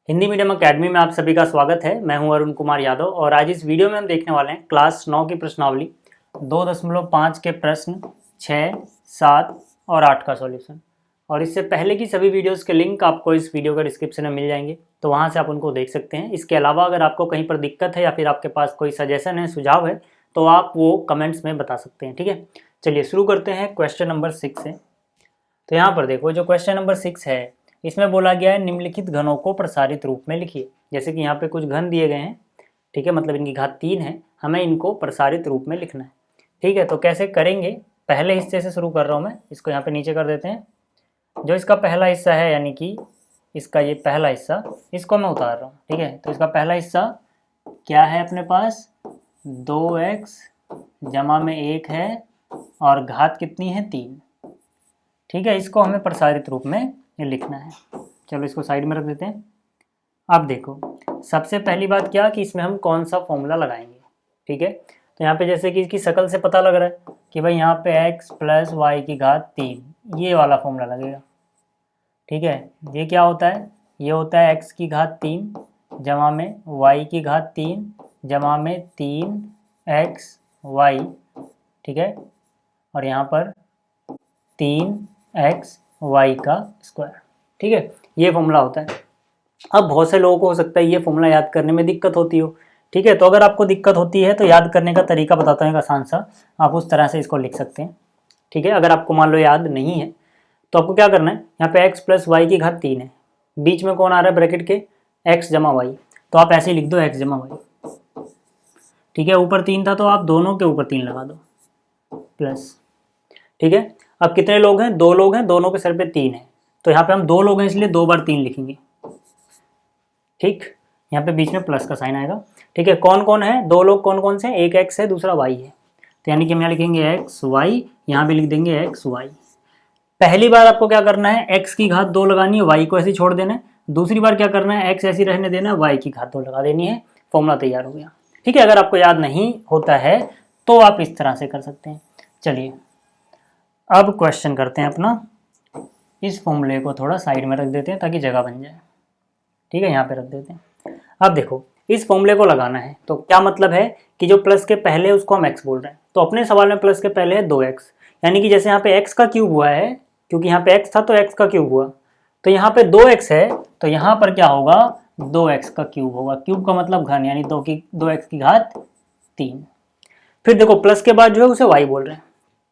Hindi medium academy में आप सभी का स्वागत है। मैं हूं अरुण कुमार यादव और आज इस वीडियो में हम देखने वाले हैं क्लास 9 की प्रश्नावली 2.5 के प्रश्न 6, 7 और 8 का सॉल्यूशन। और इससे पहले की सभी वीडियोस के लिंक आपको इस वीडियो का डिस्क्रिप्शन में मिल जाएंगे, तो वहां से आप उनको देख सकते हैं। इसके अलावा अगर आपको कहीं पर दिक्कत है या फिर आपके पास कोई सजेशन है, सुझाव है, तो आप वो कमेंट्स में बता सकते हैं। ठीक है, चलिए शुरू करते हैं क्वेश्चन नंबर 6 से। तो यहाँ पर देखो, जो क्वेश्चन नंबर 6 है इसमें बोला गया है निम्नलिखित घनों को प्रसारित रूप में लिखिए। जैसे कि यहाँ पे कुछ घन दिए गए हैं, ठीक है, मतलब इनकी घात 3 है, हमें इनको प्रसारित रूप में लिखना है। ठीक है, तो कैसे करेंगे, पहले हिस्से से शुरू कर रहा हूँ मैं। इसको यहाँ पे नीचे कर देते हैं। जो इसका पहला हिस्सा है, यानी कि इसका ये पहला हिस्सा, इसको मैं उतार रहा हूँ। ठीक है, तो इसका पहला हिस्सा क्या है अपने पास, 2x जमा में 1 है और घात कितनी है, 3। ठीक है, इसको हमें प्रसारित रूप में लिखना है। चलो इसको साइड में रख देते हैं। अब देखो, सबसे पहली बात क्या कि इसमें हम कौन सा फॉर्मूला लगाएंगे। ठीक है, तो यहाँ पे जैसे कि इसकी शक्ल से पता लग रहा है कि भाई यहाँ पे x + y की घात 3, ये वाला फॉर्मूला लगेगा। ठीक है, ये क्या होता है, ये होता है x की घात 3 जमा में y की घात 3 जमा में 3xy। ठीक है, और यहाँ पर 3xy का स्क्वायर। ठीक है, ये फॉर्मूला होता है। अब बहुत से लोगों को हो सकता है ये फॉर्मूला याद करने में दिक्कत होती हो। ठीक है, तो अगर आपको दिक्कत होती है तो याद करने का तरीका बताता हूँ एक आसान सा, आप उस तरह से इसको लिख सकते हैं। ठीक है, अगर आपको मान लो याद नहीं है तो आपको क्या करना है, यहाँ पे x + y की घात 3 है, बीच में कौन आ रहा है ब्रैकेट के, x जमा y, तो आप ऐसे ही लिख दो x जमा y। ठीक है, ऊपर 3 था तो आप दोनों के ऊपर 3 लगा दो, प्लस। ठीक है, अब कितने लोग हैं, 2 लोग हैं, दोनों के सर पे 3 है, तो यहाँ पे हम 2 लोग हैं इसलिए 2 बार 3 लिखेंगे। ठीक, यहाँ पे बीच में प्लस का साइन आएगा। ठीक है, कौन कौन है, 2 लोग कौन कौन से हैं, एक x है, दूसरा y है, तो यानी कि हम यहाँ लिखेंगे x y, यहाँ भी लिख देंगे x y। पहली बार आपको क्या करना है, x की घात 2 लगानी है, y को ऐसे छोड़ देना है। दूसरी बार क्या करना है, x ऐसी रहने देना है, y की घात 2 लगा देनी है। फॉर्मूला तैयार हो गया। ठीक है, अगर आपको याद नहीं होता है तो आप इस तरह से कर सकते हैं। चलिए अब क्वेश्चन करते हैं अपना। इस फॉर्मूले को थोड़ा साइड में रख देते हैं ताकि जगह बन जाए। ठीक है, यहाँ पे रख देते हैं। अब देखो, इस फॉर्मूले को लगाना है तो क्या मतलब है कि जो प्लस के पहले है उसको हम x बोल रहे हैं, तो अपने सवाल में प्लस के पहले है 2x, यानी कि जैसे यहाँ पे x का क्यूब हुआ है, क्योंकि यहाँ पे x था तो x का क्यूब हुआ, तो यहाँ पे 2x है तो यहाँ पर क्या होगा, 2x का क्यूब होगा। क्यूब का मतलब घन, यानी 2x की घात 3। फिर देखो, प्लस के बाद जो है उसे y बोल रहे हैं,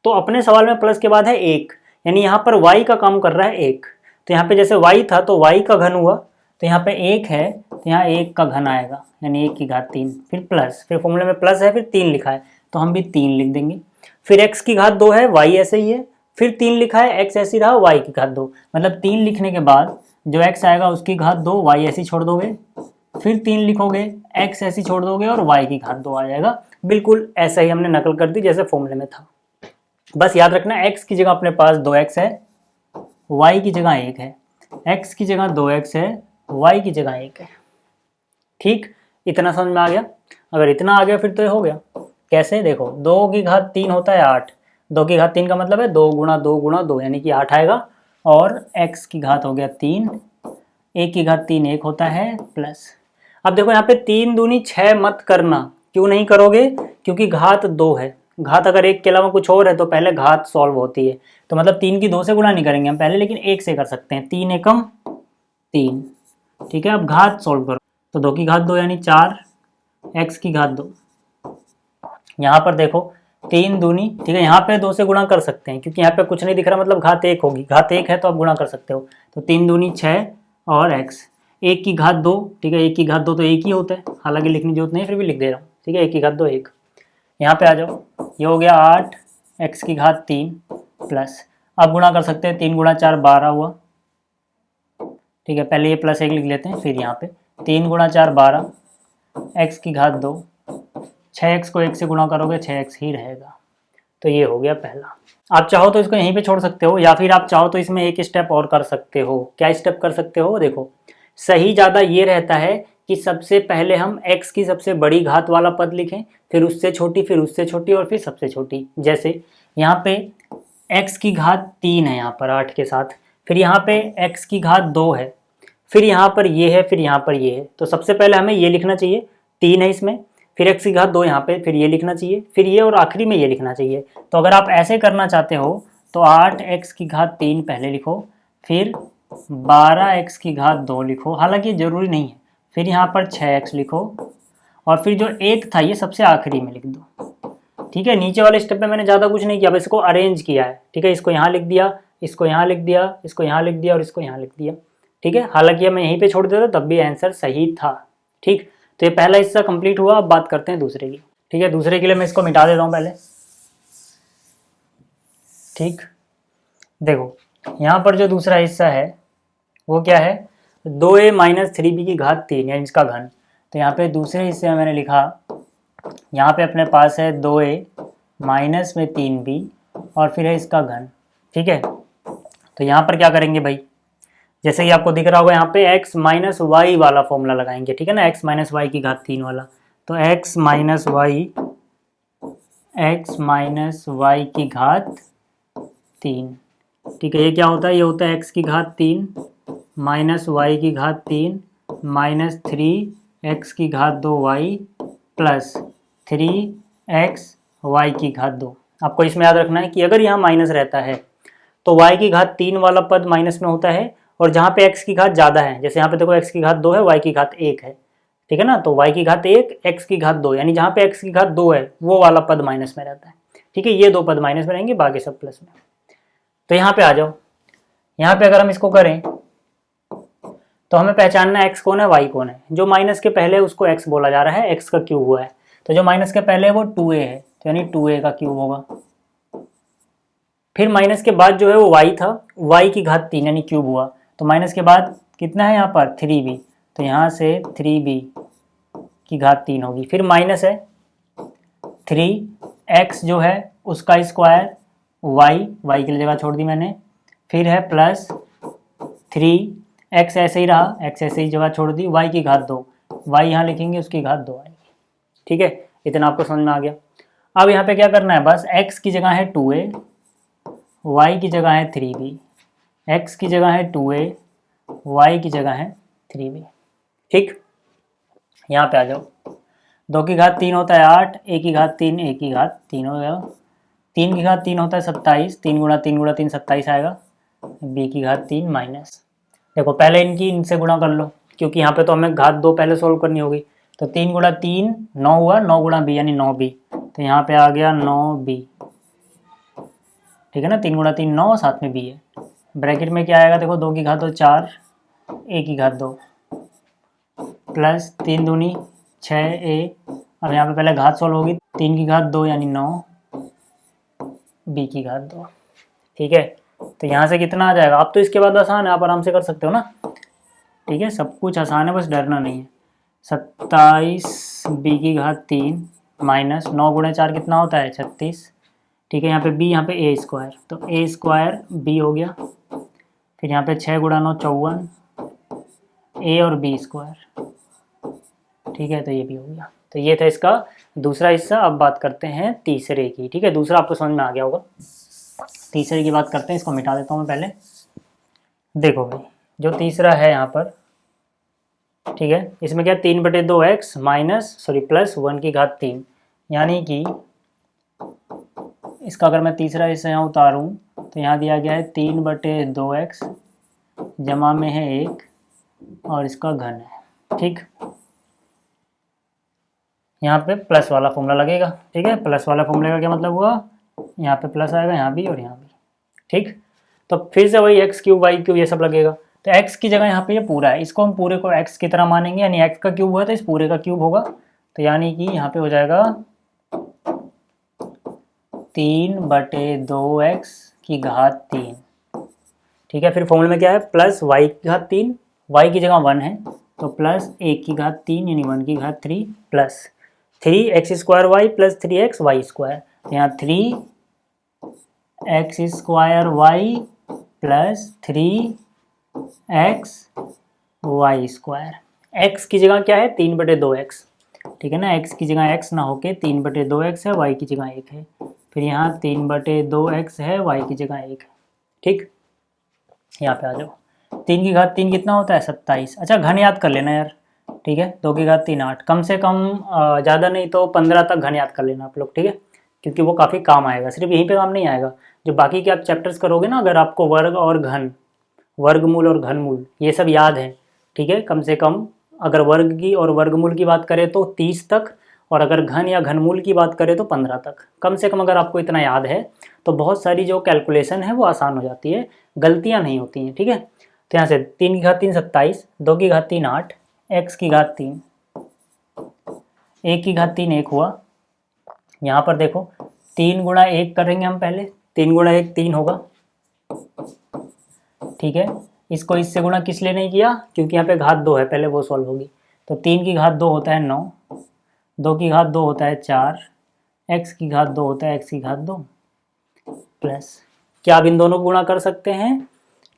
तो अपने सवाल में प्लस के बाद है 1, यानी यहाँ पर y का काम कर रहा है 1, तो यहाँ पे जैसे y था तो y का घन हुआ, तो यहाँ पे 1 है तो यहाँ 1 का घन आएगा, यानी 1 की घात 3, फिर प्लस, फिर फॉर्मूले में प्लस है, फिर 3 लिखा है तो हम भी 3 लिख देंगे। फिर x की घात 2 है, y ऐसे ही है, फिर 3 लिखा है, x ऐसी रहा, y की घात 2, मतलब 3 लिखने के बाद जो x आएगा उसकी घात 2, y ऐसी छोड़ दोगे, फिर 3 लिखोगे, x ऐसी छोड़ दोगे और y की घात 2 आ जाएगा। बिल्कुल ऐसा ही हमने नकल कर दी जैसे फॉर्मूले में था। बस याद रखना, x की जगह अपने पास 2x है, y की जगह 1 है, x की जगह 2x है, y की जगह 1 है। ठीक, इतना समझ में आ गया। अगर इतना आ गया फिर तो ये हो गया। कैसे, देखो 2 की घात 3 होता है 8, 2 की घात 3 का मतलब है 2 गुणा 2 गुणा 2, यानी कि 8 आएगा, और x की घात हो गया 3, 1 की घात 3 1 होता है, प्लस। अब देखो यहाँ पे 3 दूनी 6 मत करना, क्यों नहीं करोगे, क्योंकि घात 2 है। घात अगर 1 के अलावा कुछ और है तो पहले घात सॉल्व होती है, तो मतलब 3 की 2 से गुणा नहीं करेंगे हम पहले, लेकिन 1 से कर सकते हैं, 3 एकम 3। ठीक है, अब घात सॉल्व करो, तो 2 की घात 2 यानी 4, x की घात 2। यहाँ पर देखो 3 दूनी, ठीक है, यहाँ पे 2 से गुणा कर सकते हैं क्योंकि यहाँ पे कुछ नहीं दिख रहा, मतलब घात 1 होगी, घात 1 है तो आप गुणा कर सकते हो, तो 3 दूनी 6 और x, 1 की घात 2, ठीक है, 1 की घात 2 तो 1 ही होता है, हालांकि लिखने की जरूरत नहीं, फिर भी लिख दे रहा हूँ। ठीक है, 1 की घात 2 1, यहाँ पे आ जाओ, ये हो गया 8, x की घात 3 प्लस, अब गुणा कर सकते हैं, 3 गुणा 4 12 हुआ। ठीक है, पहले ये प्लस 1 लिख लेते हैं, फिर यहाँ पे 3 गुणा 4 12, x की घात 2, 6x को 1 से गुणा करोगे 6x ही रहेगा, तो ये हो गया पहला। आप चाहो तो इसको यहीं पे छोड़ सकते हो, या फिर आप चाहो तो इसमें एक स्टेप और कर सकते हो। क्या स्टेप कर सकते हो, देखो सही ज़्यादा ये रहता है कि सबसे पहले हम x की सबसे बड़ी घात वाला पद लिखें, फिर उससे छोटी, फिर उससे छोटी और फिर सबसे छोटी। जैसे यहाँ पे x की घात 3 है यहाँ पर 8 के साथ, फिर यहाँ पे x की घात 2 है, फिर यहाँ पर ये है, फिर यहाँ पर ये है। तो सबसे पहले हमें ये लिखना चाहिए, 3 है इसमें, फिर x की घात 2 यहाँ पे, फिर ये लिखना चाहिए, फिर ये, और आखिरी में ये लिखना चाहिए। तो अगर आप ऐसे करना चाहते हो तो 8x की घात 3 पहले लिखो, फिर 12x की घात 2 लिखो, हालांकि जरूरी नहीं है, फिर यहाँ पर 6x लिखो, और फिर जो 8 था ये सबसे आखिरी में लिख दो। ठीक है, नीचे वाले स्टेप में मैंने ज़्यादा कुछ नहीं किया, बस इसको अरेंज किया है। ठीक है, इसको यहाँ लिख दिया, इसको यहाँ लिख दिया, इसको यहाँ लिख दिया, और इसको यहाँ लिख दिया। ठीक है, हालांकि मैं यहीं पे छोड़ देता तब भी आंसर सही था। ठीक, तो ये पहला हिस्सा कंप्लीट हुआ। अब बात करते हैं दूसरे की। ठीक है, दूसरे के लिए मैं इसको मिटा देता हूँ पहले। ठीक, देखो यहाँ पर जो दूसरा हिस्सा है वो क्या है, 2a माइनस 3b की घात 3, यानी इसका घन। तो यहाँ पे दूसरे हिस्से में मैंने लिखा, यहाँ पे अपने पास है 2a माइनस में 3b और फिर है इसका घन। ठीक है, तो यहाँ पर क्या करेंगे भाई, जैसे कि आपको दिख रहा होगा यहाँ पे x माइनस वाई वाला फॉर्मूला लगाएंगे। ठीक है ना, x माइनस वाई की घात 3 वाला। तो x माइनस वाई की घात 3। ठीक है, ये क्या होता है, ये होता है x की घात 3 माइनस वाई की घात 3 माइनस 3x की घात 2 y प्लस 3x वाई की घात 2। आपको इसमें याद रखना है कि अगर यहाँ माइनस रहता है तो y की घात 3 वाला पद माइनस में होता है, और जहाँ पे x की घात ज़्यादा है, जैसे यहाँ पे देखो x की घात 2 है, y की घात 1 है। ठीक है ना, तो y की घात 1 x की घात 2, यानी जहाँ पे x की घात 2 है वो वाला पद माइनस में रहता है। ठीक है, ये दो पद माइनस में रहेंगे, बाकी सब प्लस में। तो यहाँ पे आ जाओ, यहाँ पे अगर हम इसको करें तो हमें पहचानना है x कौन है, y कौन है। जो माइनस के पहले उसको x बोला जा रहा है, x का क्यूब हुआ है। तो जो माइनस के पहले वो 2a है, तो यानी 2a का क्यूब होगा। फिर माइनस के बाद जो है वो y था, y की घात 3 यानी क्यूब हुआ। तो माइनस के बाद कितना है यहाँ पर 3b, तो यहाँ से 3b की घात 3 होगी। फिर माइनस है 3x जो है उसका स्क्वायर, y के लिए जगह छोड़ दी मैंने। फिर है प्लस 3x ऐसे ही रहा, x ऐसे ही जगह छोड़ दी, y की घात 2, y यहाँ लिखेंगे, उसकी घात 2 आएगी। ठीक है, इतना आपको समझ में आ गया। अब यहाँ पे क्या करना है, बस x की जगह है 2a, y की जगह है 3b, x की जगह है 2a, y की जगह है 3b। ठीक, यहाँ पे आ जाओ, 2 की घात 3 होता है 8, a की घात 3, a की घात 3 हो गया। 3 की घात 3 होता है 27, 3 गुणा 3 गुणा 3 27 आएगा, b की घात 3 माइनस। देखो पहले इनसे गुणा कर लो, क्योंकि यहाँ पे तो हमें घात 2 पहले सोल्व करनी होगी। तो 3 गुणा 3 9 हुआ, 9 गुणा b यानी 9b, तो यहाँ पे आ गया 9b। ठीक है ना, 3 गुणा 3 9, साथ में b है। ब्रैकेट में क्या आएगा, देखो 2 की घात 2 4, a की घात 2 प्लस 3 दूनी 6a। अब यहाँ पे पहले घात सोल्व होगी, 3 की घात 2 यानी 9, b की घात 2। ठीक है, तो यहाँ से कितना आ जाएगा। अब तो इसके बाद आसान है, आप आराम से कर सकते हो ना। ठीक है, सब कुछ आसान है, बस डरना नहीं है। 27 b की घात 3 माइनस 9 गुणे 4 कितना होता है 36। ठीक है, यहाँ पे b, यहाँ पे a स्क्वायर, तो a स्क्वायर b हो गया। फिर यहाँ पे 6 गुणा 9 54, a और b स्क्वायर। ठीक है, तो ये भी हो गया। तो ये था इसका दूसरा हिस्सा। अब बात करते हैं तीसरे की। ठीक है, दूसरा आपको समझ में आ गया होगा। तीसरे की बात करते हैं, इसको मिटा देता हूँ मैं पहले। देखो भाई, जो तीसरा है यहाँ पर, ठीक है, इसमें क्या 3/2x प्लस 1 की घात 3, यानी कि इसका अगर मैं तीसरा हिस्सा यहाँ उतारूँ तो यहाँ दिया गया है 3/2x जमा में है 1 और इसका घन है। ठीक, यहाँ पे प्लस वाला फॉर्मूला लगेगा। ठीक है, प्लस वाला फॉर्मूले का क्या मतलब हुआ, यहाँ पे प्लस आएगा, यहाँ भी और यहाँ भी। ठीक, तो फिर से वही x क्यूब y क्यूब ये सब लगेगा। तो x की जगह यहाँ पे ये पूरा है, इसको हम पूरे को x की तरह मानेंगे, यानी x का क्यूब हुआ तो इस पूरे का क्यूब होगा। तो यानी कि यहाँ पे हो जाएगा 3/2x की घात 3। ठीक है, फिर फॉर्मूले में क्या है, प्लस y की घात 3, y की जगह 1 है तो प्लस 1 की घात 3 यानी 1 की घात 3 plus 3x square y plus 3x y square. तो यहाँ 3x square y plus 3x y square. x की जगह क्या है 3/2x। ठीक है ना, x की जगह x ना होके 3/2x है, y की जगह 1 है। फिर यहाँ 3/2x है, y की जगह 1 है। ठीक, यहाँ पे आ जाओ, 3 की घात 3 कितना होता है 27। अच्छा घन याद कर लेना यार, ठीक है। 2 की घात 3 8, कम से कम ज़्यादा नहीं तो 15 तक घन याद कर लेना आप लोग, ठीक है, क्योंकि वो काफ़ी काम आएगा, सिर्फ यहीं पे काम नहीं आएगा। जो बाकी के आप चैप्टर्स करोगे ना, अगर आपको वर्ग और घन, वर्गमूल और घनमूल ये सब याद है, ठीक है, कम से कम अगर वर्ग की और वर्गमूल की बात करें तो 30 तक, और अगर घन या घनमूल की बात करें तो 15 तक, कम से कम अगर आपको इतना याद है तो बहुत सारी जो कैलकुलेशन है वो आसान हो जाती है, गलतियाँ नहीं होती हैं, ठीक है। तो यहाँ से 3 की घात 3 27, 2 की घात 3 8, x की घात 3, 1 की घात 3 1 हुआ। यहाँ पर देखो 3 गुणा 1 करेंगे हम पहले, 3 गुणा 1 3 होगा, ठीक है। इसको इससे गुणा किस लिए नहीं किया, क्योंकि यहाँ पे घात 2 है, पहले वो सॉल्व होगी। तो 3 की घात 2 होता है 9, 2 की घात 2 होता है 4, x की घात 2 होता है x की घात 2 प्लस, क्या आप इन दोनों को गुणा कर सकते हैं,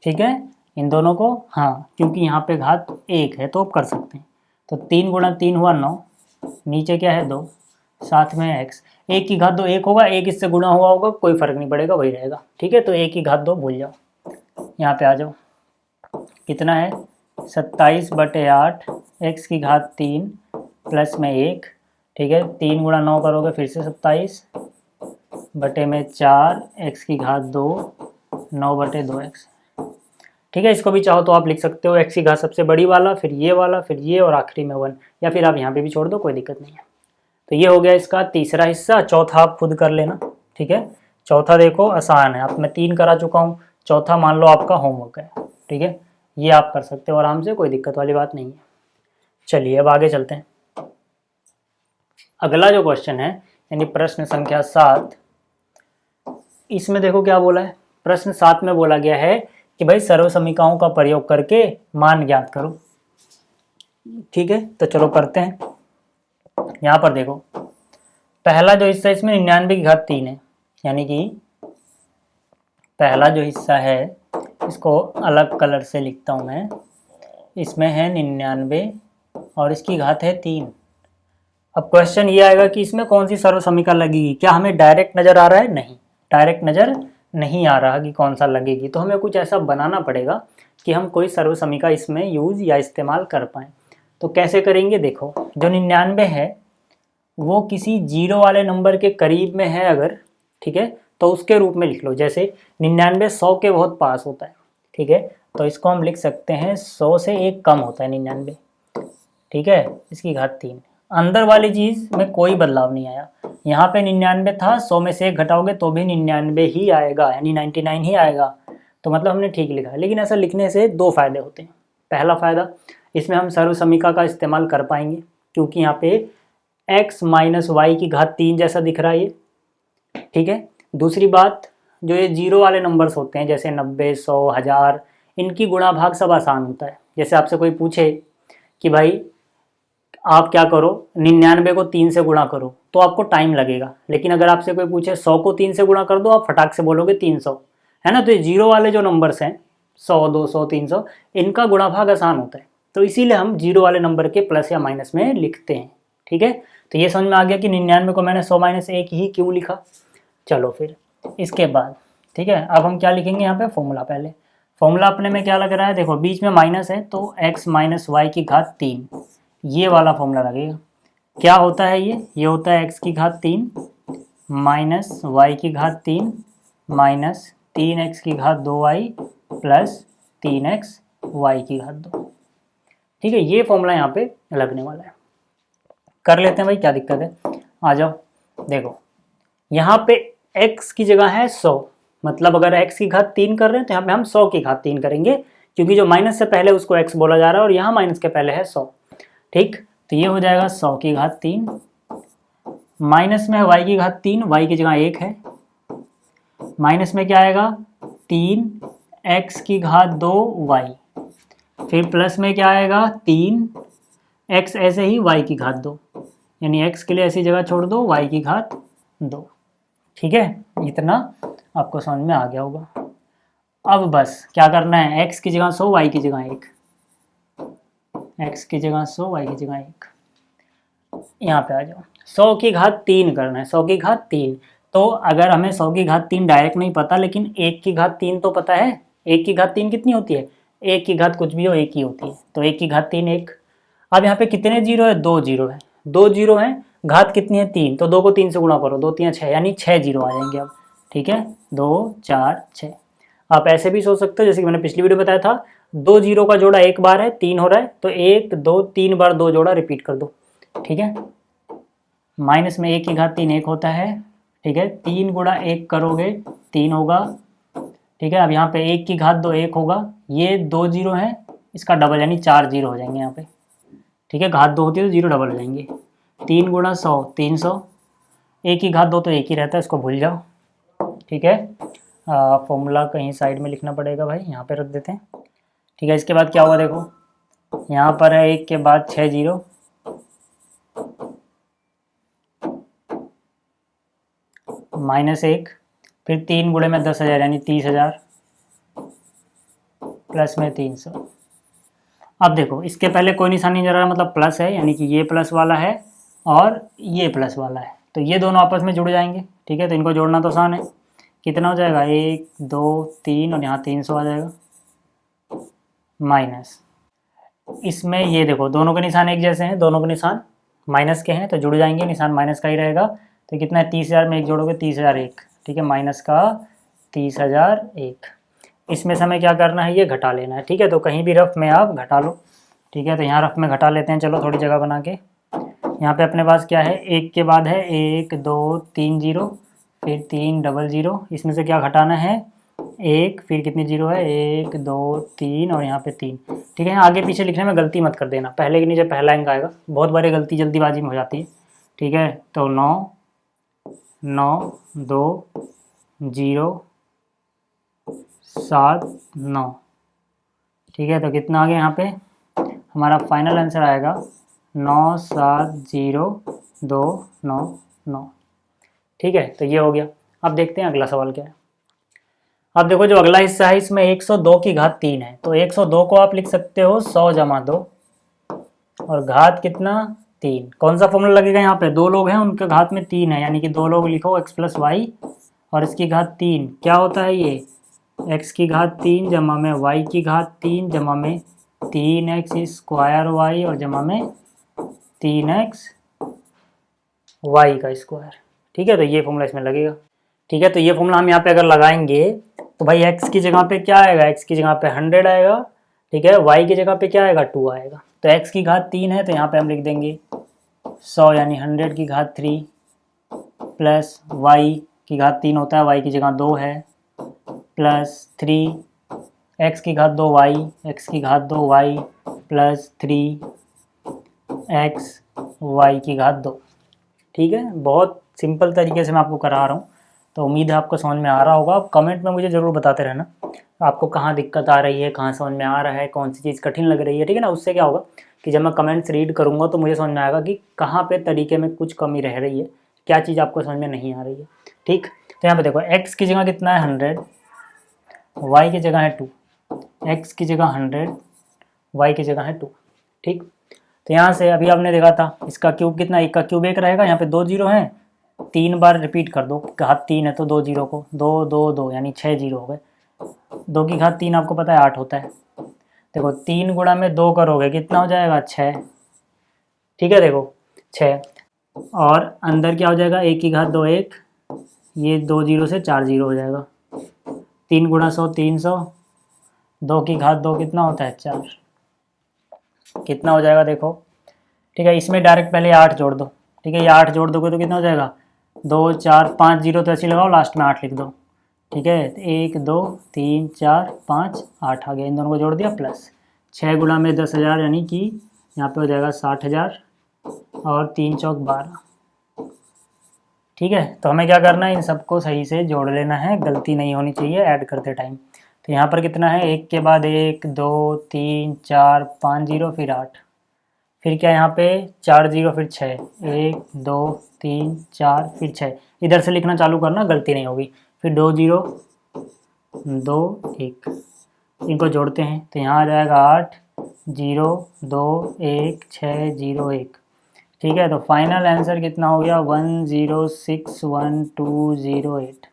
ठीक है, इन दोनों को, हाँ, क्योंकि यहाँ पे घात 1 है तो आप कर सकते हैं। तो 3 गुणा 3 हुआ 9, नीचे क्या है 2, साथ में x, 1 की घात 2 1 होगा, 1 इससे गुणा हुआ होगा, कोई फर्क नहीं पड़ेगा, वही रहेगा, ठीक है। तो 1 की घात 2 भूल जाओ, यहाँ पे आ जाओ, कितना है 27/8 x की घात 3 प्लस में 1, ठीक है। 3 गुणा 9 करोगे फिर से 27 बटे में 4 x की घात 2 9/2x, ठीक है। इसको भी चाहो तो आप लिख सकते हो x की घात सबसे बड़ी वाला, फिर ये वाला, फिर ये, और आखिरी में 1, या फिर आप यहाँ पे भी छोड़ दो, कोई दिक्कत नहीं है। तो ये हो गया इसका तीसरा हिस्सा। चौथा आप खुद कर लेना, ठीक है। चौथा देखो आसान है, आप मैं 3 करा चुका हूँ, चौथा मान लो आपका होमवर्क है, ठीक है, ये आप कर सकते हो आराम से, कोई दिक्कत वाली बात नहीं है। चलिए अब आगे चलते हैं। अगला जो क्वेश्चन है यानी प्रश्न संख्या 7, इसमें देखो क्या बोला है। प्रश्न 7 में बोला गया है कि भाई सर्वसमीकाओं का प्रयोग करके मान ज्ञात करो, ठीक है। तो चलो करते हैं। यहाँ पर देखो पहला जो हिस्सा इसमें 99 की घात 3 है, यानी कि पहला जो हिस्सा है इसको अलग कलर से लिखता हूँ मैं, इसमें है 99 और इसकी घात है 3। अब क्वेश्चन ये आएगा कि इसमें कौन सी सर्वसमीका लगेगी, क्या हमें डायरेक्ट नज़र आ रहा है, नहीं, डायरेक्ट नज़र नहीं आ रहा कि कौन सा लगेगी, तो हमें कुछ ऐसा बनाना पड़ेगा कि हम कोई सर्वसमीका इसमें यूज़ या इस्तेमाल कर पाएँ। तो कैसे करेंगे, देखो जो 99 है वो किसी जीरो वाले नंबर के करीब में है अगर, ठीक है, तो उसके रूप में लिख लो। जैसे 99 100 के बहुत पास होता है, ठीक है, तो इसको हम लिख सकते हैं 100 से 1 कम होता है 99, ठीक है, इसकी घात 3। अंदर वाली चीज़ में कोई बदलाव नहीं आया, यहाँ पे 99 था, 100 में से 1 घटाओगे तो भी 99 ही आएगा, यानी 99 ही आएगा, तो मतलब हमने ठीक लिखा है। लेकिन ऐसा लिखने से 2 फायदे होते हैं। पहला फ़ायदा, इसमें हम सर्वसमीका का इस्तेमाल कर पाएंगे, क्योंकि यहाँ पे x माइनस वाई की घात 3 जैसा दिख रहा है ये, ठीक है। दूसरी बात, जो ये जीरो वाले नंबर्स होते हैं जैसे 90 100 1000, इनकी गुणा भाग सब आसान होता है। जैसे आपसे कोई पूछे कि भाई आप क्या करो 99 को 3 से गुणा करो, तो आपको टाइम लगेगा, लेकिन अगर आपसे कोई पूछे 100 को 3 से गुणा कर दो, आप फटाक से बोलोगे 300, है ना। तो ये जीरो वाले जो नंबर्स हैं 100 200 300, इनका गुणा भाग आसान होता है, तो इसीलिए हम जीरो वाले नंबर के प्लस या माइनस में लिखते हैं, ठीक है। तो ये समझ में आ गया कि 99 को मैंने 100 माइनस 1 ही क्यों लिखा। चलो फिर इसके बाद, ठीक है, अब हम क्या लिखेंगे यहाँ पे फॉर्मूला। पहले फॉर्मूला अपने में क्या लग रहा है, देखो बीच में माइनस है तो x माइनस वाई की घात 3, ये वाला फॉर्मूला लगेगा। क्या होता है ये होता है x की घात 3 माइनस वाई की घात 3 माइनस 3x की घात 2y प्लस 3x वाई की घात 2, ठीक है। ये फॉर्मूला यहाँ पे लगने वाला है। कर लेते हैं भाई, क्या दिक्कत है, आ जाओ। देखो यहाँ पे x की जगह है 100, मतलब अगर x की घात 3 कर रहे हैं तो यहाँ पे हम 100 की घात 3 करेंगे, क्योंकि जो माइनस से पहले उसको x बोला जा रहा है और यहाँ माइनस के पहले है 100, ठीक। तो ये हो जाएगा 100 की घात 3, माइनस में है y की घात 3, y की जगह 1 है, माइनस में क्या आएगा 3x की घात 2y, फिर प्लस में क्या आएगा 3x ऐसे ही y की घात 2, यानी x के लिए ऐसी जगह छोड़ दो y की घात 2, ठीक है। इतना आपको समझ में आ गया होगा। अब बस क्या करना है, x की जगह 100 y की जगह 1, x की जगह 100 y की जगह 1, यहाँ पे आ जाओ। 100 की घात 3 करना है, 100 की घात 3, तो अगर हमें 100 की घात 3 डायरेक्ट नहीं पता, लेकिन 1 की घात 3 तो पता है। 1 की घात 3 कितनी होती है, एक की घात कुछ भी हो एक ही होती है, तो एक की घात 3 1। अब यहाँ पे कितने जीरो है, 2 जीरो है, 2 जीरो है, घात कितनी है 3, तो 2 को 3 से गुणा करो, 2 3 6, यानी 6 जीरो आ जाएंगे अब। ठीक है, 2 4 6। आप ऐसे भी सोच सकते हो जैसे कि मैंने पिछली वीडियो बताया था, 2 जीरो का जोड़ा एक बार है, 3 हो रहा है, तो 1 2 3 बार 2 जोड़ा रिपीट कर दो। ठीक है, माइनस में 1 की घात 3 1 होता है। ठीक है, 3 गुणा 1 करोगे 3 होगा। ठीक है, अब यहाँ पे 1 की घात 2 1 होगा, ये 2 जीरो है, इसका डबल यानी 4 जीरो हो जाएंगे यहाँ पे। ठीक है, घात 2 होती है तो जीरो डबल हो जाएंगे। 3 गुणा 100 300, 1 की घात 2 तो 1 ही रहता है, इसको भूल जाओ। ठीक है, फॉर्मूला कहीं साइड में लिखना पड़ेगा भाई, यहाँ पे रख देते हैं। ठीक है, इसके बाद क्या हुआ देखो, यहाँ पर है 1 के बाद 6 जीरो, माइनस 1, फिर 3 गुणे में 10,000 यानी 30,000, प्लस में 300। अब देखो इसके पहले कोई निशान नहीं जा रहा, मतलब प्लस है, यानी कि ये प्लस वाला है और ये प्लस वाला है, तो ये दोनों आपस में जुड़ जाएंगे। ठीक है, तो इनको जोड़ना तो आसान है। कितना हो जाएगा, 1 2 3 और यहाँ 300 आ जाएगा, माइनस इसमें ये देखो दोनों के निशान एक जैसे हैं, दोनों के निशान माइनस के हैं, तो जुड़ जाएंगे, निशान माइनस का ही रहेगा। तो कितना है, 30,000 में एक जोड़ोगे 30,001। ठीक है, माइनस का 30,001। इसमें से हमें क्या करना है, ये घटा लेना है। ठीक है, तो कहीं भी रफ में आप घटा लो। ठीक है, तो यहाँ रफ में घटा लेते हैं, चलो थोड़ी जगह बना के। यहाँ पे अपने पास क्या है, 1 के बाद है 1 2 3 जीरो, फिर 3 डबल जीरो, इसमें से क्या घटाना है, 1, फिर कितनी जीरो है, 1 2 3 और यहाँ पे 3। ठीक है, आगे पीछे लिखने में गलती मत कर देना, पहले के नीचे पहला अंक आएगा, बहुत बारी गलती जल्दीबाजी में हो जाती है। ठीक है, तो 9 9 2 0 7 9। ठीक है, तो कितना आ गया यहाँ पे, हमारा फाइनल आंसर आएगा 9 7 0 2 9 9। ठीक है, तो ये हो गया। अब देखते हैं अगला सवाल क्या है। अब देखो जो अगला हिस्सा है, इसमें 102 की घात 3 है, तो 102 को आप लिख सकते हो 100 जमा 2 और घात कितना 3। कौन सा फॉर्मूला लगेगा, यहाँ पे 2 लोग हैं उनके घात में 3 है, यानी कि 2 लोग लिखो x प्लस वाई और इसकी घात 3, क्या होता है ये, x की घात 3 जमा में y की घात 3 जमा में 3x स्क्वायर y और जमा में 3x y का स्क्वायर। ठीक है, तो ये फॉर्मूला इसमें लगेगा। ठीक है, तो ये फॉर्मूला हम यहाँ पे अगर लगाएंगे तो भाई x की जगह पे क्या आएगा, x की जगह पे 100 आएगा। ठीक है, y की जगह पे क्या आएगा, 2 आएगा। तो x की घात 3 है, तो यहाँ पे हम लिख देंगे 100 यानी 100 की घात 3 प्लस y की घात 3 होता है, y की जगह 2 है, प्लस 3 x की घात 2 y, x की घात 2 y प्लस 3 x y की घात 2। ठीक है, बहुत सिंपल तरीके से मैं आपको करा रहा हूँ, तो उम्मीद है आपको समझ में आ रहा होगा। आप कमेंट में मुझे ज़रूर बताते रहना आपको कहाँ दिक्कत आ रही है, कहाँ समझ में आ रहा है, कौन सी चीज़ कठिन लग रही है। ठीक है ना, उससे क्या होगा कि जब मैं कमेंट्स रीड करूँगा तो मुझे समझ में आएगा कि कहाँ पे तरीके में कुछ कमी रह रही है, क्या चीज़ आपको समझ में नहीं आ रही है। ठीक, तो यहाँ पे देखो x की जगह कितना है 100, y की जगह है 2, x की जगह 100, y की जगह है 2। ठीक, तो यहाँ से अभी आपने देखा था इसका क्यूब कितना, 1 का क्यूब 1 रहेगा, यहाँ पे 2 जीरो हैं, 3 बार रिपीट कर दो, घात 3 है तो 2 जीरो को 2 2 2 यानी 6 जीरो हो गए। 2 की घात 3 आपको पता है 8 होता है। देखो 3 गुणा में 2 करोगे कितना हो जाएगा 6। ठीक है, देखो 6 और अंदर क्या हो जाएगा, 1 की घात 2 1, ये 2 जीरो से 4 जीरो हो जाएगा। 3 गुणा 100 300, 2 की घात 2 कितना होता है 4, कितना हो जाएगा देखो। ठीक है, इसमें डायरेक्ट पहले 8 जोड़ दो। ठीक है, ये 8 जोड़ दोगे तो कितना हो जाएगा 2 4 5 जीरो, तो ऐसे लगाओ लास्ट में 8 लिख दो। ठीक है, 1 2 3 4 5 8 आ गया, इन दोनों को जोड़ दिया, प्लस 6 गुणा में 10,000 यानी कि यहाँ पे हो जाएगा 60,000 और 3 चौक 12। ठीक है, तो हमें क्या करना है, इन सबको सही से जोड़ लेना है, गलती नहीं होनी चाहिए ऐड करते टाइम। तो यहाँ पर कितना है, 1 के बाद 1 2 3 4 5 जीरो, फिर 8, फिर क्या यहाँ पे 4 जीरो, फिर 6 1 2 3 4 फिर 6, इधर से लिखना चालू करना, गलती नहीं होगी। फिर 2 जीरो 2 1, इनको जोड़ते हैं तो यहाँ आ जाएगा 8 0 2 1 6 0 1। ठीक है, तो फाइनल आंसर कितना हो गया 1061,208।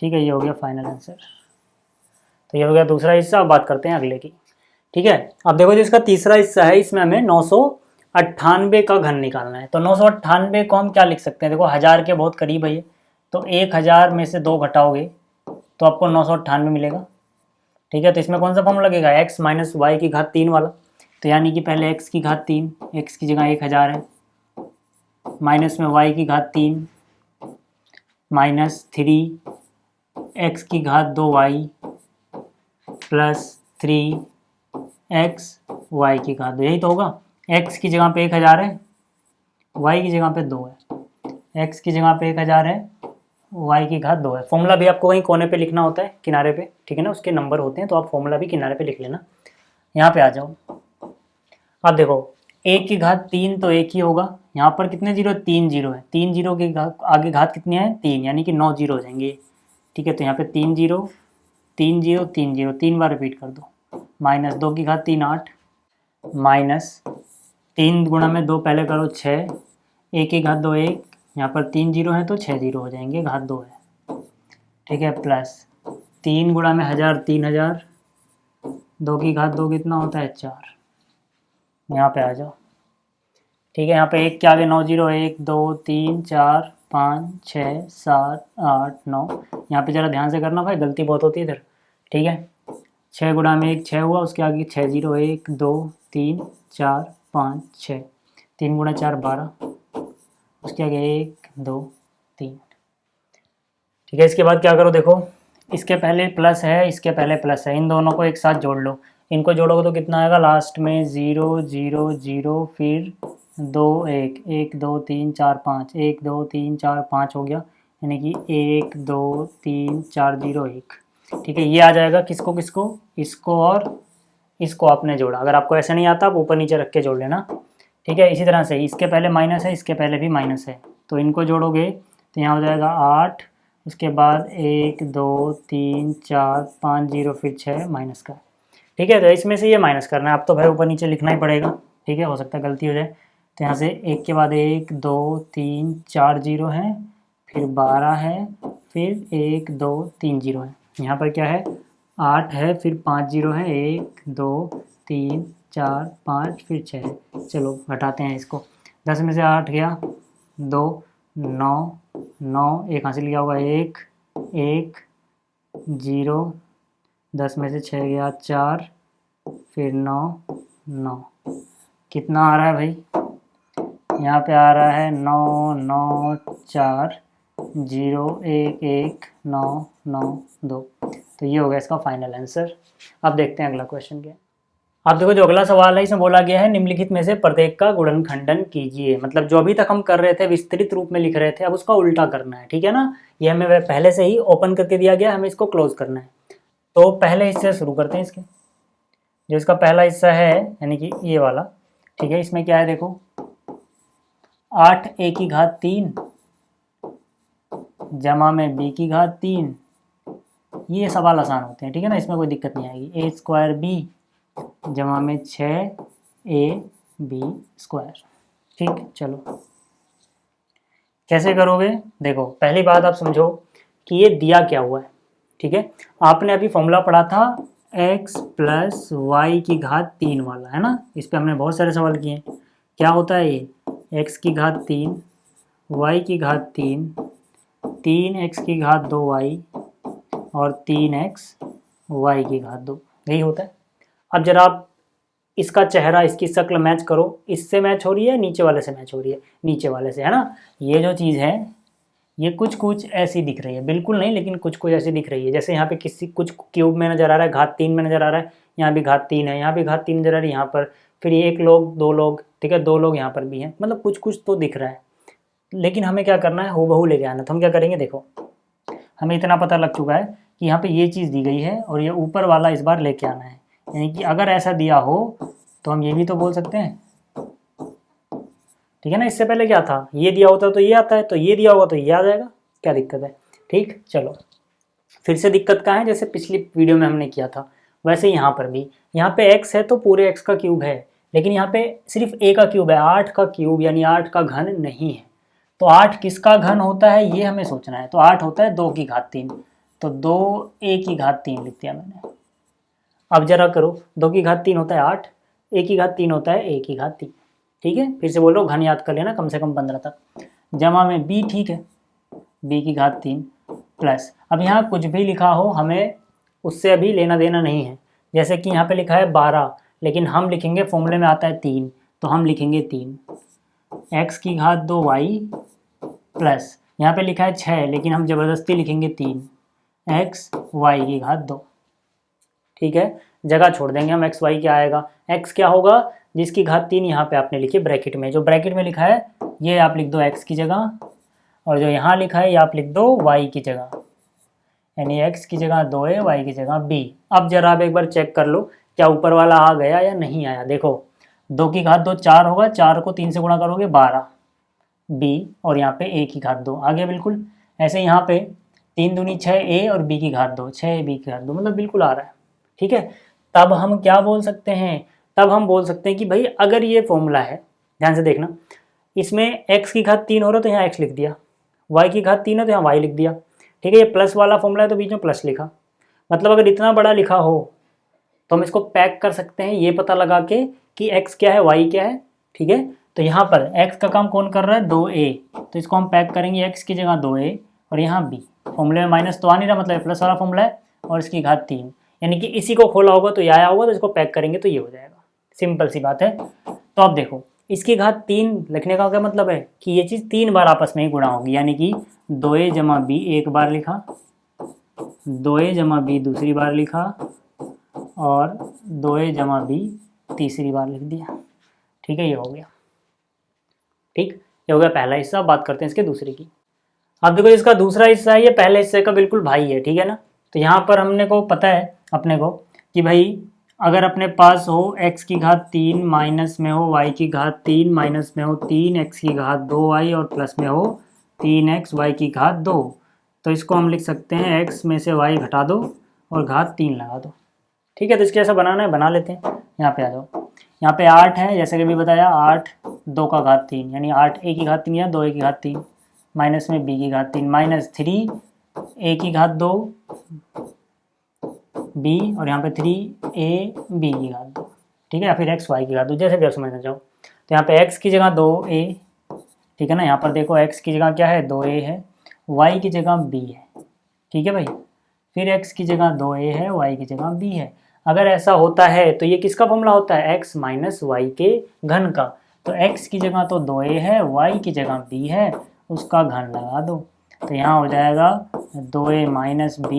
ठीक है, ये हो गया फाइनल आंसर। तो ये हो गया दूसरा हिस्सा। अब बात करते हैं अगले की, ठीक है। अब देखो जो इसका तीसरा हिस्सा है, इसमें हमें 998 का घन निकालना है। तो 998 को हम क्या लिख सकते हैं, देखो 1000 के बहुत करीब है ये, तो 1000 में से 2 घटाओगे तो आपको 998 मिलेगा, ठीक है। तो इसमें कौन सा फॉर्म लगेगा, x माइनस वाई की घात 3 वाला। तो यानी कि पहले x की घात 3, x की जगह 1000 है, माइनस में y की घात 3 माइनस 3 x की घात 2y प्लस 3x y की घात 2, यही तो होगा। x की जगह पे 1000 है, y की जगह पे 2 है, x की जगह पे 1000 है, y की घात 2 है। फॉर्मूला भी आपको कहीं कोने पे लिखना होता है, किनारे पे, ठीक है ना, उसके नंबर होते हैं, तो आप फॉर्मूला भी किनारे पे लिख लेना। यहाँ पे आ जाओ। अब देखो a की घात 3 तो एक ही होगा, यहाँ पर कितने जीरो, 3 जीरो है, 3 जीरो के आगे घात कितनी है, 3, यानी कि 9 जीरो हो जाएंगे, ठीक है। तो यहाँ पे 3 जीरो 3 जीरो 3 जीरो 3 बार रिपीट कर दो, माइनस 2 की घात 3 8, माइनस 3 गुणा में 2 पहले करो 6, 1 की घात 2 1, यहाँ पर 3 जीरो है तो 6 जीरो हो जाएंगे, घात 2 है, ठीक है। प्लस 3 गुणा में 1000 3000, 2 की घात 2 कितना होता है 4, यहाँ पे आ जाओ, ठीक है। यहाँ पे 1 के आगे 9 जीरो, 1 2 3 4 5 6 7 8 9, यहाँ पे ज़रा ध्यान से करना भाई, गलती बहुत होती है इधर, ठीक है। 6 गुणा में 1 6 हुआ, उसके आगे 6 जीरो, 1 2 3 4 5 6, 3 गुणा 4 12, उसके आगे 1 2 3, ठीक है। इसके बाद क्या करो, देखो इसके पहले प्लस है, इसके पहले प्लस है, इन दोनों को एक साथ जोड़ लो, इनको जोड़ोगे तो कितना आएगा, लास्ट में 0 0 0 फिर 2 1 1 2 3 4 5 1 2 3 4 5 हो गया, यानी कि 1 2 3 4 0 1, ठीक है। ये आ जाएगा किसको किसको, इसको और इसको आपने जोड़ा। अगर आपको ऐसे नहीं आता आप ऊपर नीचे रख के जोड़ लेना, ठीक है। इसी तरह से इसके पहले माइनस है, इसके पहले भी माइनस है, तो इनको जोड़ोगे तो यहाँ हो जाएगा 8, उसके बाद 1 2 3 4 5 0 फिर 6 माइनस का, ठीक है। तो इसमें से ये माइनस करना है, अब तो भाई ऊपर नीचे लिखना ही पड़ेगा, ठीक है, हो सकता है गलती हो जाए। तो यहाँ से 1 के बाद 1 2 3 4 जीरो है, फिर 12 है, फिर 1 2 3 जीरो है, यहाँ पर क्या है 8 है, फिर 5 जीरो है, 1 2 3 4 5 फिर 6 है। चलो घटाते हैं इसको, 10 में से 8 गया 2 9 9, एक हासिल किया होगा 1 1 0, 10 में से 6 गया 4, फिर 9 9, कितना आ रहा है भाई, यहाँ पे आ रहा है 9 9 4 0 1 1 9 9 2। तो ये हो गया इसका फाइनल आंसर। अब देखते हैं अगला क्वेश्चन क्या है। अब देखो जो अगला सवाल है, इसमें बोला गया है निम्नलिखित में से प्रत्येक का गुणनखंडन कीजिए। मतलब जो अभी तक हम कर रहे थे विस्तृत रूप में लिख रहे थे, अब उसका उल्टा करना है, ठीक है ना। ये हमें पहले से ही ओपन करके दिया गया, हमें इसको क्लोज करना है। तो पहले हिस्से से शुरू करते हैं इसके। जो इसका पहला हिस्सा है यानी कि ये वाला, ठीक है, इसमें क्या है देखो 8 a की घात 3 जमा में b की घात 3, ये सवाल आसान होते हैं, ठीक है ना, इसमें कोई दिक्कत नहीं आएगी। a स्क्वायर b जमा में 6ab स्क्वायर, ठीक। चलो कैसे करोगे, देखो पहली बात आप समझो कि ये दिया क्या हुआ है, ठीक है। आपने अभी फॉर्मूला पढ़ा था x प्लस वाई की घात 3 वाला, है ना। इस पे हमने बहुत सारे सवाल किए। क्या होता है ये, x की घात 3 y की घात 3 3x की घात 2y और 3x y की घात 2, यही होता है। अब जरा आप इसका चेहरा, इसकी शक्ल मैच करो, इससे मैच हो रही है, नीचे वाले से मैच हो रही है, नीचे वाले से, है ना। ये जो चीज़ है ये कुछ कुछ ऐसी दिख रही है, बिल्कुल नहीं लेकिन कुछ कुछ ऐसी दिख रही है। जैसे यहाँ पे किसी कुछ क्यूब में नज़र आ रहा है, घात 3 में नज़र आ रहा है, यहाँ भी घात 3 है, यहाँ भी घात 3 नज़र आ रही है, यहाँ पर फिर ये 1 लोग 2 लोग, ठीक है, 2 लोग यहाँ पर भी हैं, मतलब कुछ कुछ तो दिख रहा है। लेकिन हमें क्या करना है, हूबहू लेके आना। तो हम क्या करेंगे, देखो हमें इतना पता लग चुका है कि यहाँ पे ये चीज़ दी गई है और ये ऊपर वाला इस बार लेके आना है। यानी कि अगर ऐसा दिया हो तो हम ये भी तो बोल सकते हैं, ठीक है ना। इससे पहले क्या था, ये दिया होता तो ये आता है, तो ये दिया होगा तो ये आ जाएगा, क्या दिक्कत है, ठीक। चलो फिर से दिक्कत कहाँ है, जैसे पिछली वीडियो में हमने किया था वैसे यहाँ पर भी, यहाँ पे x है तो पूरे x का क्यूब है, लेकिन यहाँ पे सिर्फ a का क्यूब है, 8 का क्यूब यानी 8 का घन नहीं है। तो 8 किसका घन होता है ये हमें सोचना है। तो 8 होता है 2 की घात 3, तो 2a की घात 3 लिख दिया मैंने, अब जरा करो, 2 की घात 3 होता है 8, a की घात 3 होता है a की घात 3। ठीक है, फिर से बोल रहा हूँ, घन याद कर लेना कम से कम 15 तक। जमा में b, ठीक है, b की घात 3 प्लस, अब यहाँ कुछ भी लिखा हो हमें उससे अभी लेना देना नहीं है। जैसे कि यहाँ पे लिखा है 12, लेकिन हम लिखेंगे, फॉर्मूले में आता है 3, तो हम लिखेंगे 3, x की घात 2 y प्लस, यहाँ पे लिखा है 6, लेकिन हम ज़बरदस्ती लिखेंगे 3, x y की घात 2। ठीक है, जगह छोड़ देंगे हम, x y क्या आएगा, x क्या होगा, जिसकी घात 3 यहाँ पे आपने लिखी ब्रैकेट में, जो ब्रैकेट में लिखा है ये आप लिख दो x की जगह, और जो यहाँ लिखा है ये आप लिख दो y की जगह, यानी x की जगह 2a, y की जगह b। अब जरा आप एक बार चेक कर लो क्या ऊपर वाला आ गया या नहीं आया। देखो 2 की घात 2 4 होगा, 4 को 3 से गुणा करोगे 12 b, और यहाँ पे a की घात 2 आ गया बिल्कुल। ऐसे यहाँ पे 3 दूनी 6a और b की घात 2, 6b की घात 2, मतलब बिल्कुल आ रहा है। ठीक है, तब हम क्या बोल सकते हैं, तब हम बोल सकते हैं कि भाई अगर ये फॉर्मूला है, ध्यान से देखना, इसमें x की घात 3 हो रहा तो यहाँ x लिख दिया, y की घात 3 है तो यहाँ y लिख दिया। ठीक है, ये प्लस वाला फॉर्मूला है तो बीच में प्लस लिखा। मतलब अगर इतना बड़ा लिखा हो तो हम इसको पैक कर सकते हैं ये पता लगा के कि x क्या है y क्या है। ठीक है, तो यहाँ पर x का काम कौन कर रहा है, 2a, तो इसको हम पैक करेंगे x की जगह 2a और यहाँ b। फॉर्मूले में माइनस तो आ नहीं रहा, मतलब प्लस वाला फॉर्मूला है, और इसकी घात 3, यानी कि इसी को खोला होगा तो ये आया होगा, तो इसको पैक करेंगे तो ये हो जाएगा। सिंपल सी बात है। तो अब देखो इसकी घात 3 लिखने का क्या मतलब है कि ये चीज़ 3 बार आपस में ही गुणा होगी, यानी कि 2a जमा b एक बार लिखा, 2a जमा b दूसरी बार लिखा, और 2a जमा b तीसरी बार लिख दिया। ठीक है, ये हो गया। ठीक, ये हो गया पहला हिस्सा। बात करते हैं इसके दूसरे की। अब देखो इसका दूसरा हिस्सा है, ये पहले हिस्से का बिल्कुल भाई है। ठीक है ना, तो यहाँ पर हमने को पता है अपने को कि भाई अगर अपने पास हो x की घात 3 माइनस में हो y की घात 3 माइनस में हो 3x की घात 2y और प्लस में हो 3x y की घात 2, तो इसको हम लिख सकते हैं x में से y घटा दो और घात 3 लगा दो। ठीक है, तो इसके ऐसा बनाना है, बना लेते हैं। यहाँ पे आ जाओ, यहाँ पे 8 है, जैसे कि भी बताया 8 2 का घात 3, यानी 8 a की घात 3 या 2a की घात 3, माइनस में b की घात 3 माइनस 3 a की घात 2 b, और यहाँ पे 3a b की घात 2। ठीक है, या फिर x y की घात 2, जैसे भी आप समझना चाहो। तो यहाँ पे x की जगह 2a, ठीक है ना, यहाँ पर देखो x की जगह क्या है 2a है, y की जगह b है। ठीक है भाई, फिर x की जगह 2a है, y की जगह b है। अगर ऐसा होता है तो ये किसका फॉर्मूला होता है, x माइनस वाई के घन का। तो x की जगह तो 2a है, y की जगह b है, उसका घन लगा दो। तो यहाँ हो जाएगा 2a माइनस b,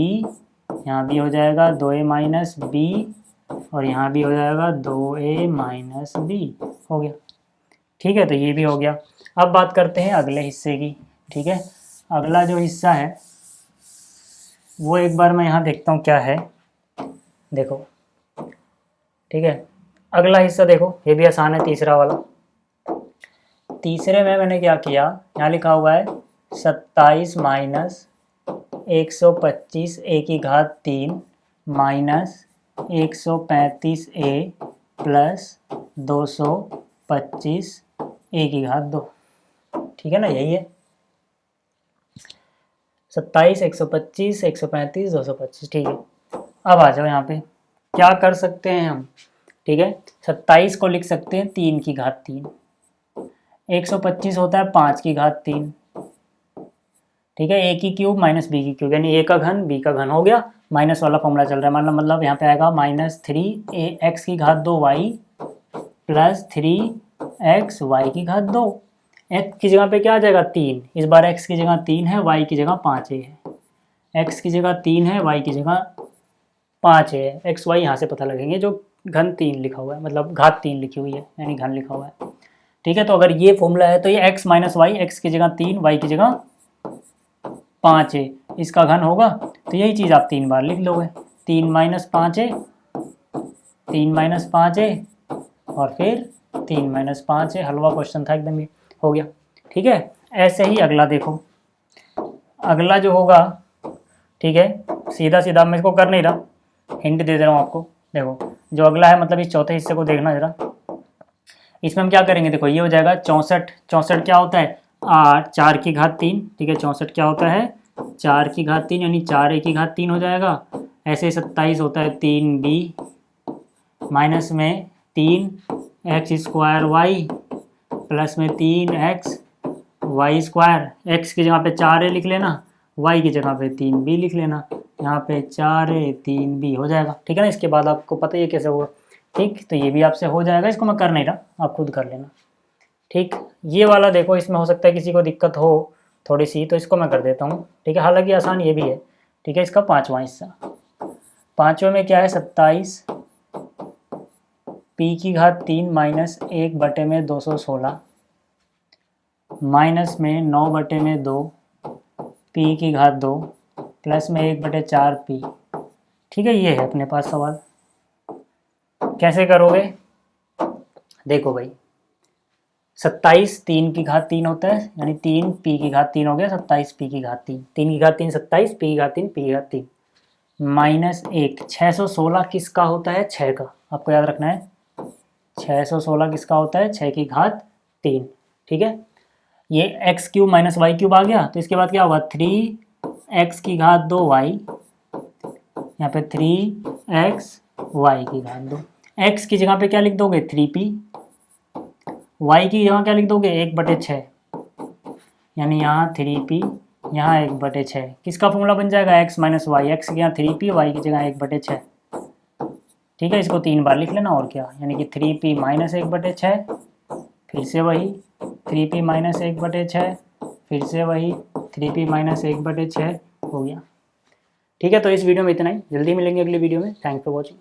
यहाँ भी हो जाएगा 2a माइनस b, और यहाँ भी हो जाएगा 2a माइनस b। हो गया। ठीक है, तो ये भी हो गया। अब बात करते हैं अगले हिस्से की। ठीक है, अगला जो हिस्सा है वो एक बार मैं यहाँ देखता हूँ क्या है। देखो, ठीक है, अगला हिस्सा देखो, ये भी आसान है, तीसरा वाला। तीसरे में मैंने क्या किया, यहाँ लिखा हुआ है 27 माइनस 125 a की घात 3 माइनस 135a प्लस 225 a की घात 2। ठीक है ना, यही है 27 125 135 225। ठीक है, अब आ जाओ यहाँ पे, क्या कर सकते हैं हम। ठीक है, 27 को लिख सकते हैं 3 की घात 3, 125 होता है 5 की घात 3। ठीक है, a की क्यूब माइनस b की क्यूब, यानी a का घन b का घन हो गया। माइनस वाला फॉर्मूला चल रहा है, मतलब यहाँ पे आएगा माइनस 3x की घात 2y प्लस 3x y की घात 2। x की जगह पे क्या आ जाएगा 3, इस बार x की जगह 3 है, y की जगह 5a है। x की जगह 3 है, y की जगह 5 है। एक्स वाई यहाँ से पता लगेंगे, जो घन 3 लिखा हुआ है, मतलब घात 3 लिखी हुई है, यानी घन लिखा हुआ है। ठीक है, तो अगर ये फॉर्मूला है तो ये x माइनस वाई, एक्स की जगह 3 y की जगह 5 है, इसका घन होगा। तो यही चीज़ आप 3 बार लिख लोगे, 3 माइनस 5 है, 3 माइनस 5 है, और फिर 3 माइनस 5 है। हलवा क्वेश्चन था एकदम, ये हो गया। ठीक है, ऐसे ही अगला देखो, अगला जो होगा, ठीक है, सीधा सीधा मैं इसको कर नहीं रहा, हिंट दे रहा हूँ आपको। देखो जो अगला है, मतलब इस चौथे हिस्से को देखना जरा, इसमें हम क्या करेंगे। देखो ये हो जाएगा 64, 64 क्या होता है 8, 4 की घात 3। ठीक है, 64 क्या होता है 4 की घात 3, यानी 4a की घात 3 हो जाएगा। ऐसे 27 होता है 3b माइनस में 3x² y प्लस में 3x y²। x की जगह पे 4a लिख लेना, y की जगह पे 3b लिख लेना, यहाँ पे 4a 3b हो जाएगा। ठीक है ना, इसके बाद आपको पता ही है कैसे होगा। ठीक, तो ये भी आपसे हो जाएगा, इसको मैं कर नहीं रहा, आप खुद कर लेना। ठीक, ये वाला देखो, इसमें हो सकता है किसी को दिक्कत हो थोड़ी सी, तो इसको मैं कर देता हूँ। ठीक है, हालांकि आसान ये भी है। ठीक है, इसका 5वां हिस्सा, 5वें में क्या है 27 p³ माइनस 1/216 माइनस में 9/2 p² प्लस में 1/4p। ठीक है, ये है अपने पास सवाल। कैसे करोगे, देखो भाई 27 3 होता है, यानी 3 p³ हो गया, 27 p³, 3 की घात 3 27 p³ 3 माइनस 1 616 किसका होता है, 6 का। आपको याद रखना है 616 किसका होता है, 6 की घात 3। ठीक है, ये x³ माइनस y³ आ गया, तो इसके बाद क्या होगा 3x⁻² y, यहाँ पे 3x y⁻²। x की जगह पे क्या लिख दोगे 3p, y की जगह क्या लिख दोगे 1/6, यानी यहाँ 3p, यहाँ 1/6। किसका फॉर्मूला बन जाएगा x माइनस वाई, एक्स की जगह 3p, y की जगह 1/6। ठीक है, इसको 3 बार लिख लेना और क्या, यानी कि 3p माइनस 1/6, फिर से वही 3p माइनस 1/6, फिर से वही 3p माइनस 1/6 हो गया। ठीक है, तो इस वीडियो में इतना ही, जल्दी मिलेंगे अगली वीडियो में। Thanks for watching.